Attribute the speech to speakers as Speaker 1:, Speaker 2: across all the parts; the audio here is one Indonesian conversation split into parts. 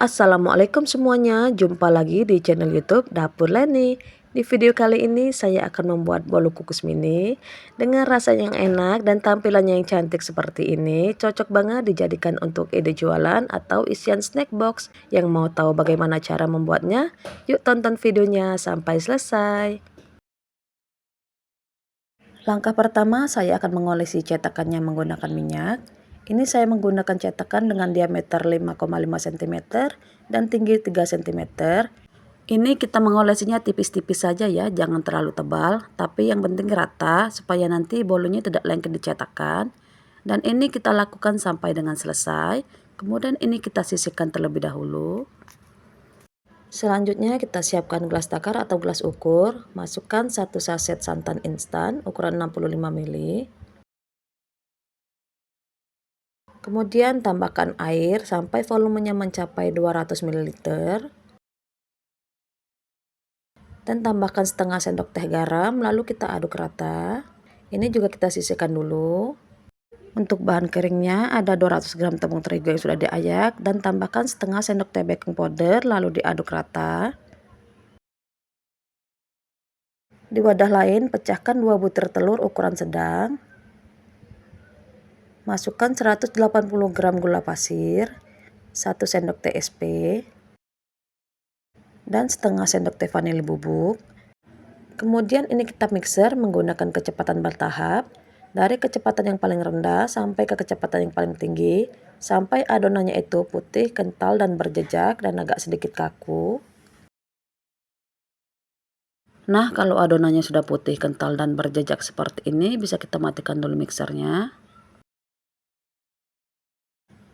Speaker 1: Assalamualaikum semuanya, jumpa lagi di channel YouTube Dapur Leni. Di video kali ini saya akan membuat bolu kukus mini dengan rasa yang enak dan tampilannya yang cantik seperti ini. Cocok banget dijadikan untuk ide jualan atau isian snack box. Yang mau tahu bagaimana cara membuatnya? Yuk tonton videonya sampai selesai. Langkah pertama, saya akan mengolesi cetakannya menggunakan minyak. Ini saya menggunakan cetakan dengan diameter 5,5 cm dan tinggi 3 cm. Ini kita mengolesinya tipis-tipis saja ya, jangan terlalu tebal, tapi yang penting rata supaya nanti bolunya tidak lengket di cetakan. Dan ini kita lakukan sampai dengan selesai. Kemudian ini kita sisihkan terlebih dahulu. Selanjutnya kita siapkan gelas takar atau gelas ukur. Masukkan 1 saset santan instan ukuran 65 ml. Kemudian tambahkan air sampai volumenya mencapai 200 ml. Dan tambahkan setengah sendok teh garam, lalu kita aduk rata. Ini juga kita sisihkan dulu. Untuk bahan keringnya ada 200 gram tepung terigu yang sudah diayak dan tambahkan setengah sendok teh baking powder lalu diaduk rata. Di wadah lain pecahkan 2 butir telur ukuran sedang. Masukkan 180 gram gula pasir, 1 sendok teh SP, dan setengah sendok teh vanili bubuk. Kemudian ini kita mixer menggunakan kecepatan bertahap. Dari kecepatan yang paling rendah sampai ke kecepatan yang paling tinggi, sampai adonannya itu putih, kental, dan berjejak, dan agak sedikit kaku. Nah, kalau adonannya sudah putih, kental, dan berjejak seperti ini, bisa kita matikan dulu mixernya.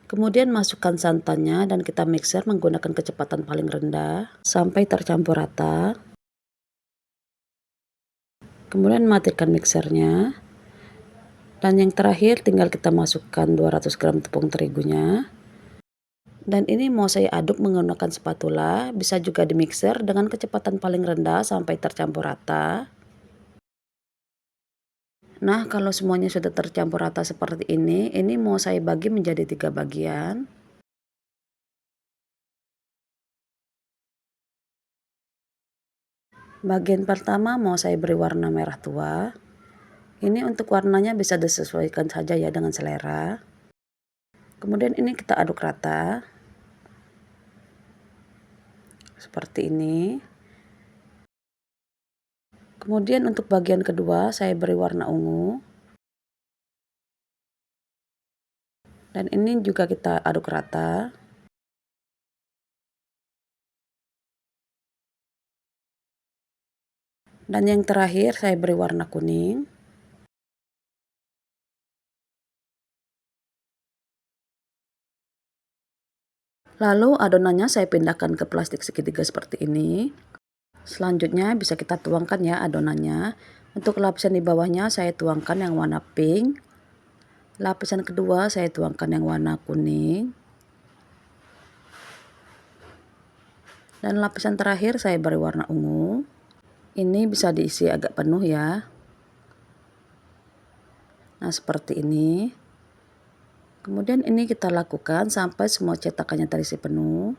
Speaker 1: Kemudian masukkan santannya dan kita mixer menggunakan kecepatan paling rendah, sampai tercampur rata. Kemudian matikan mixernya. Dan yang terakhir tinggal kita masukkan 200 gram tepung terigunya. Dan ini mau saya aduk menggunakan spatula, bisa juga di mixer dengan kecepatan paling rendah sampai tercampur rata. Nah, kalau semuanya sudah tercampur rata seperti ini mau saya bagi menjadi 3 bagian. Bagian pertama mau saya beri warna merah tua. Ini untuk warnanya bisa disesuaikan saja ya dengan selera. Kemudian ini kita aduk rata. Seperti ini. Kemudian untuk bagian kedua saya beri warna ungu. Dan ini juga kita aduk rata. Dan yang terakhir saya beri warna kuning. Lalu adonannya saya pindahkan ke plastik segitiga seperti ini. Selanjutnya bisa kita tuangkan ya adonannya. Untuk lapisan di bawahnya saya tuangkan yang warna pink. Lapisan kedua saya tuangkan yang warna kuning. Dan lapisan terakhir saya beri warna ungu. Ini bisa diisi agak penuh ya. Nah, seperti ini. Kemudian ini kita lakukan sampai semua cetakannya terisi penuh.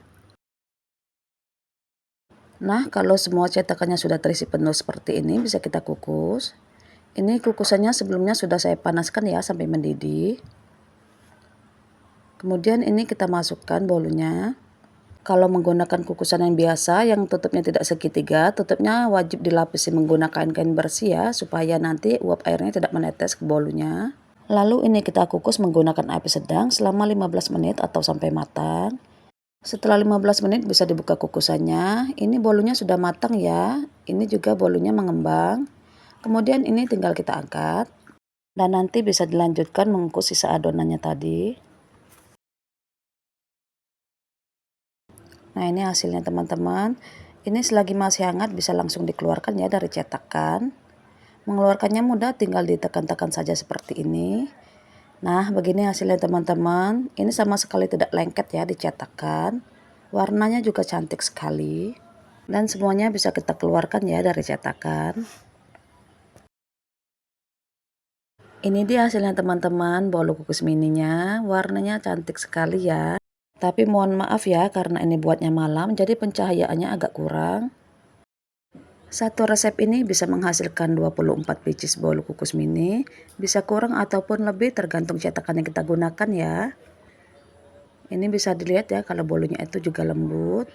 Speaker 1: Nah, kalau semua cetakannya sudah terisi penuh seperti ini, bisa kita kukus. Ini kukusannya sebelumnya sudah saya panaskan ya sampai mendidih. Kemudian ini kita masukkan bolunya. Kalau menggunakan kukusan yang biasa yang tutupnya tidak segitiga, tutupnya wajib dilapisi menggunakan kain bersih ya, supaya nanti uap airnya tidak menetes ke bolunya. Lalu ini kita kukus menggunakan api sedang selama 15 menit atau sampai matang. Setelah 15 menit bisa dibuka kukusannya. Ini bolunya sudah matang ya. Ini juga bolunya mengembang. Kemudian ini tinggal kita angkat. Dan nanti bisa dilanjutkan mengukus sisa adonannya tadi. Nah, ini hasilnya teman-teman. Ini selagi masih hangat bisa langsung dikeluarkan ya dari cetakan. Mengeluarkannya mudah, tinggal ditekan-tekan saja seperti ini. Nah, begini hasilnya teman-teman. Ini sama sekali tidak lengket ya dicetakan. Warnanya juga cantik sekali. Dan semuanya bisa kita keluarkan ya dari cetakan. Ini dia hasilnya teman-teman, bolu kukus mininya. Warnanya cantik sekali ya. Tapi mohon maaf ya, karena ini buatnya malam, jadi pencahayaannya agak kurang. Satu resep ini bisa menghasilkan 24 pieces bolu kukus mini, bisa kurang ataupun lebih tergantung cetakan yang kita gunakan ya. Ini bisa dilihat ya kalau bolunya itu juga lembut.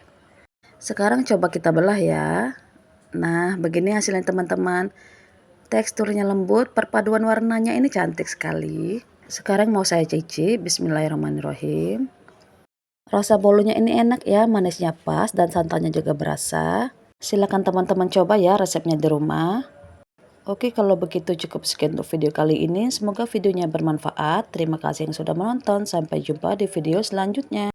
Speaker 1: Sekarang coba kita belah ya. Nah, begini hasilnya teman-teman. Teksturnya lembut, perpaduan warnanya ini cantik sekali. Sekarang mau saya cicip, bismillahirrahmanirrahim. Rasa bolunya ini enak ya, manisnya pas dan santannya juga berasa. Silakan teman-teman coba ya resepnya di rumah. Oke, kalau begitu cukup sekian untuk video kali ini. Semoga videonya bermanfaat. Terima kasih yang sudah menonton. Sampai jumpa di video selanjutnya.